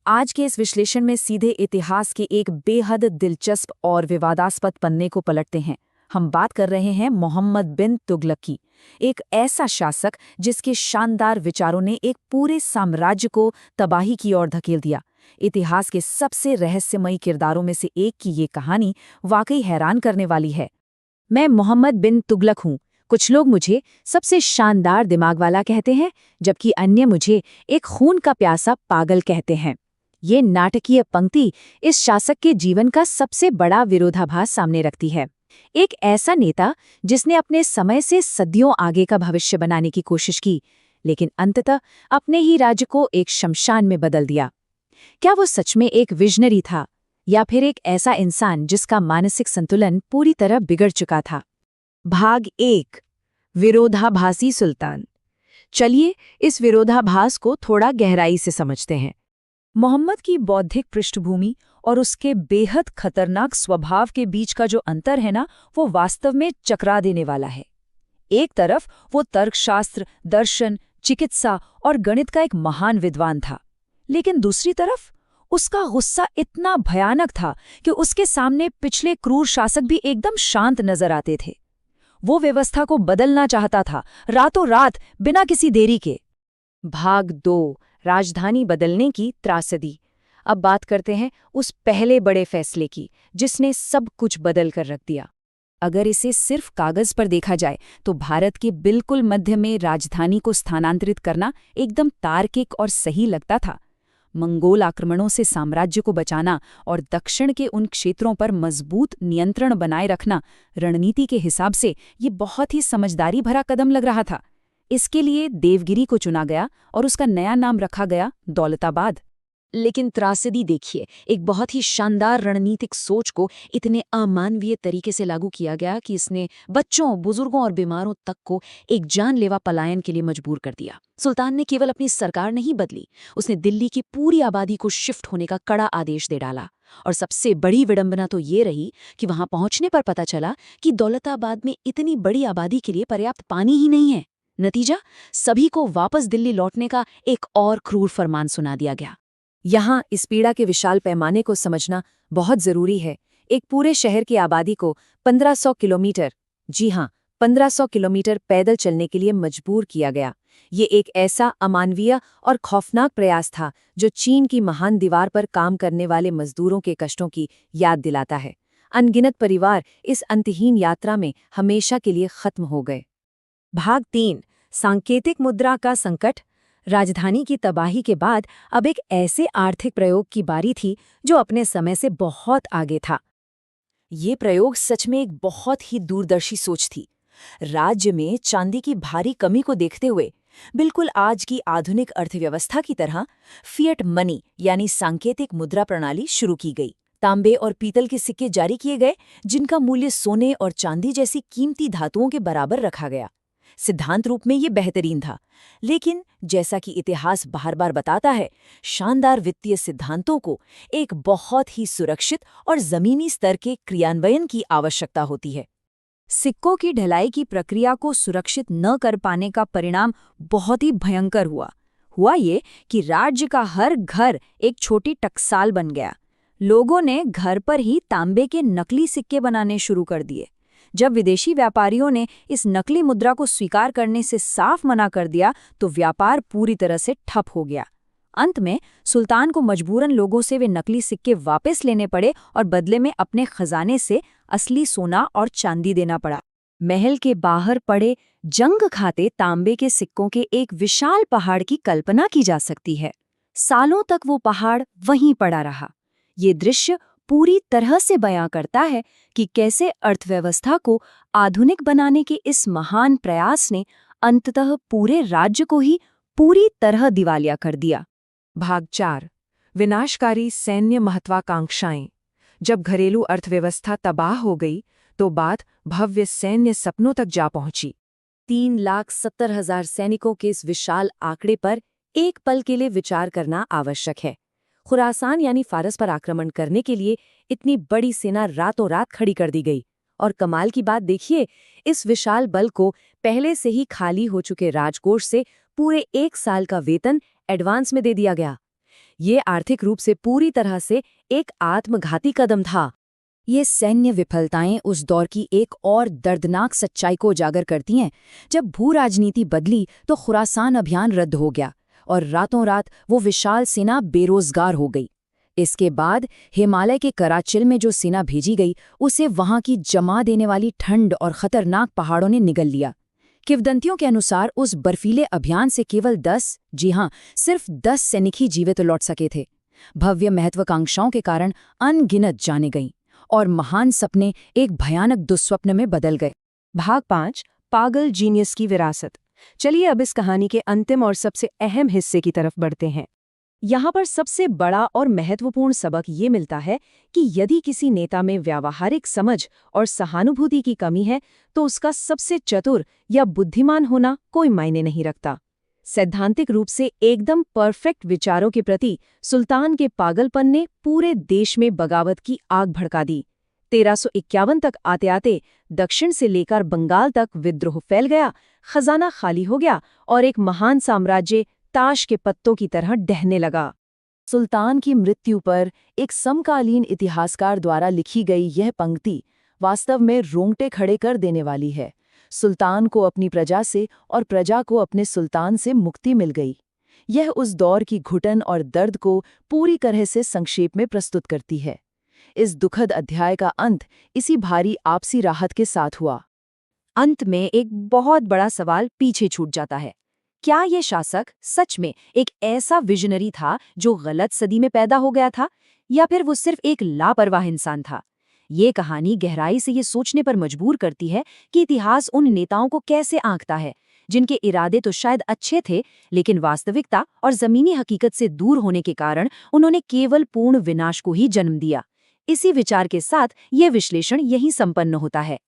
आज के इस विश्लेषण में सीधे इतिहास के एक बेहद दिलचस्प और विवादास्पद पन्ने को पलटते हैं। हम बात कर रहे हैं मोहम्मद बिन तुगलक की, एक ऐसा शासक जिसके शानदार विचारों ने एक पूरे साम्राज्य को तबाही की ओर धकेल दिया। इतिहास के सबसे रहस्यमयी किरदारों में से एक की ये कहानी वाकई हैरान करने वाली है। मैं मोहम्मद बिन तुगलक हूँ। कुछ लोग मुझे सबसे शानदार दिमाग वाला कहते हैं, जबकि अन्य मुझे एक खून का प्यासा पागल कहते हैं। ये नाटकीय पंक्ति इस शासक के जीवन का सबसे बड़ा विरोधाभास सामने रखती है। एक ऐसा नेता जिसने अपने समय से सदियों आगे का भविष्य बनाने की कोशिश की, लेकिन अंततः अपने ही राज्य को एक शमशान में बदल दिया। क्या वो सच में एक विजनरी था, या फिर एक ऐसा इंसान जिसका मानसिक संतुलन पूरी तरह बिगड़ चुका था? भाग 1, विरोधाभासी सुल्तान। चलिए इस विरोधाभास को थोड़ा गहराई से समझते हैं। मोहम्मद की बौद्धिक पृष्ठभूमि और उसके बेहद खतरनाक स्वभाव के बीच का जो अंतर है ना, वो वास्तव में चकरा देने वाला है। एक तरफ वो तर्कशास्त्र, दर्शन, चिकित्सा और गणित का एक महान विद्वान था, लेकिन दूसरी तरफ उसका गुस्सा इतना भयानक था कि उसके सामने पिछले क्रूर शासक भी एकदम शांत नजर आते थे। वो व्यवस्था को बदलना चाहता था, रातों रात, बिना किसी देरी के। भाग 2, राजधानी बदलने की त्रासदी। अब बात करते हैं उस पहले बड़े फैसले की, जिसने सब कुछ बदल कर रख दिया। अगर इसे सिर्फ कागज पर देखा जाए तो भारत के बिल्कुल मध्य में राजधानी को स्थानांतरित करना एकदम तार्किक और सही लगता था। मंगोल आक्रमणों से साम्राज्य को बचाना और दक्षिण के उन क्षेत्रों पर मजबूत नियंत्रण बनाए रखना रणनीति के हिसाब से ये बहुत ही समझदारी भरा कदम लग रहा था। इसके लिए देवगिरी को चुना गया और उसका नया नाम रखा गया दौलताबाद। लेकिन त्रासदी देखिए, एक बहुत ही शानदार रणनीतिक सोच को इतने अमानवीय तरीके से लागू किया गया कि इसने बच्चों, बुजुर्गों और बीमारों तक को एक जानलेवा पलायन के लिए मजबूर कर दिया। सुल्तान ने केवल अपनी सरकार नहीं बदली, उसने दिल्ली की पूरी आबादी को शिफ्ट होने का कड़ा आदेश दे डाला। और सबसे बड़ी विडंबना तो ये रही कि वहां पहुंचने पर पता चला कि दौलताबाद में इतनी बड़ी आबादी के लिए पर्याप्त पानी ही नहीं है। नतीजा, सभी को वापस दिल्ली लौटने का एक और क्रूर फरमान सुना दिया गया। यहाँ इस पीड़ा के विशाल पैमाने को समझना बहुत जरूरी है। एक पूरे शहर की आबादी को 1500 किलोमीटर, जी हाँ, 1500 किलोमीटर पैदल चलने के लिए मजबूर किया गया। ये एक ऐसा अमानवीय और खौफनाक प्रयास था जो चीन की महान दीवार पर काम करने वाले मजदूरों के कष्टों की याद दिलाता है। अनगिनत परिवार इस अंतहीन यात्रा में हमेशा के लिए खत्म हो गए। भाग 3, सांकेतिक मुद्रा का संकट। राजधानी की तबाही के बाद अब एक ऐसे आर्थिक प्रयोग की बारी थी जो अपने समय से बहुत आगे था। ये प्रयोग सच में एक बहुत ही दूरदर्शी सोच थी। राज्य में चांदी की भारी कमी को देखते हुए बिल्कुल आज की आधुनिक अर्थव्यवस्था की तरह फिएट मनी यानी सांकेतिक मुद्रा प्रणाली शुरू की गई। तांबे और पीतल के सिक्के जारी किए गए, जिनका मूल्य सोने और चांदी जैसी कीमती धातुओं के बराबर रखा गया। सिद्धांत रूप में ये बेहतरीन था, लेकिन जैसा कि इतिहास बार बार बताता है, शानदार वित्तीय सिद्धांतों को एक बहुत ही सुरक्षित और जमीनी स्तर के क्रियान्वयन की आवश्यकता होती है। सिक्कों की ढलाई की प्रक्रिया को सुरक्षित न कर पाने का परिणाम बहुत ही भयंकर हुआ ये कि राज्य का हर घर एक छोटी टकसाल बन गया। लोगों ने घर पर ही तांबे के नकली सिक्के बनाने शुरू कर दिए। जब विदेशी व्यापारियों ने इस नकली मुद्रा को स्वीकार करने से साफ मना कर दिया तो व्यापार पूरी तरह से ठप हो गया। अंत में सुल्तान को मजबूरन लोगों से वे नकली सिक्के वापस लेने पड़े और बदले में अपने खजाने से असली सोना और चांदी देना पड़ा। महल के बाहर पड़े जंग खाते तांबे के सिक्कों के एक विशाल पहाड़ की कल्पना की जा सकती है। सालों तक वो पहाड़ वहीं पड़ा रहा। ये दृश्य पूरी तरह से बयां करता है कि कैसे अर्थव्यवस्था को आधुनिक बनाने के इस महान प्रयास ने अंततः पूरे राज्य को ही पूरी तरह दिवालिया कर दिया। भाग 4, विनाशकारी सैन्य महत्वाकांक्षाएं। जब घरेलू अर्थव्यवस्था तबाह हो गई तो बात भव्य सैन्य सपनों तक जा पहुंची। 3,70,000 सैनिकों के इस विशाल आंकड़े पर एक पल के लिए विचार करना आवश्यक है। खुरासान यानी फारस पर आक्रमण करने के लिए इतनी बड़ी सेना रातों रात खड़ी कर दी गई। और कमाल की बात देखिए, इस विशाल बल को पहले से ही खाली हो चुके राजकोष से पूरे 1 साल का वेतन एडवांस में दे दिया गया। ये आर्थिक रूप से पूरी तरह से एक आत्मघाती कदम था। ये सैन्य विफलताएं उस दौर की एक और दर्दनाक सच्चाई को उजागर करती हैं। जब भू राजनीति बदली तो खुरासान अभियान रद्द हो गया और रातों रात वो विशाल सेना बेरोजगार हो गई। इसके बाद हिमालय के कराचिल में जो सेना भेजी गई उसे वहां की जमा देने वाली ठंड और खतरनाक पहाड़ों ने निगल लिया। किंवदंतियों के अनुसार उस बर्फीले अभियान से केवल 10, जी हां, सिर्फ 10 सैनिक ही जीवित लौट सके थे। भव्य महत्वाकांक्षाओं के कारण अनगिनत जाने गईं और महान सपने एक भयानक दुस्वप्न में बदल गए। भाग 5, पागल जीनियस की विरासत। चलिए अब इस कहानी के अंतिम और सबसे अहम हिस्से की तरफ बढ़ते हैं। यहाँ पर सबसे बड़ा और महत्वपूर्ण सबक ये मिलता है कि यदि किसी नेता में व्यावहारिक समझ और सहानुभूति की कमी है तो उसका सबसे चतुर या बुद्धिमान होना कोई मायने नहीं रखता। सैद्धांतिक रूप से एकदम परफेक्ट विचारों के प्रति सुल्तान के पागलपन ने पूरे देश में बगावत की आग भड़का दी। 1351 तक आते आते दक्षिण से लेकर बंगाल तक विद्रोह फैल गया, खजाना खाली हो गया और एक महान साम्राज्य ताश के पत्तों की तरह ढहने लगा। सुल्तान की मृत्यु पर एक समकालीन इतिहासकार द्वारा लिखी गई यह पंक्ति वास्तव में रोंगटे खड़े कर देने वाली है। सुल्तान को अपनी प्रजा से और प्रजा को अपने सुल्तान से मुक्ति मिल गई। यह उस दौर की घुटन और दर्द को पूरी तरह से संक्षेप में प्रस्तुत करती है। इस दुखद अध्याय का अंत इसी भारी आपसी राहत के साथ हुआ। अंत में एक बहुत बड़ा सवाल पीछे छूट जाता है। क्या ये शासक सच में एक ऐसा विजनरी था जो गलत सदी में पैदा हो गया था, या फिर वो सिर्फ एक लापरवाह इंसान था? ये कहानी गहराई से ये सोचने पर मजबूर करती है कि इतिहास उन नेताओं को कैसे आंकता है जिनके इरादे तो शायद अच्छे थे, लेकिन वास्तविकता और जमीनी हकीकत से दूर होने के कारण उन्होंने केवल पूर्ण विनाश को ही जन्म दिया। इसी विचार के साथ ये विश्लेषण यहीं संपन्न होता है।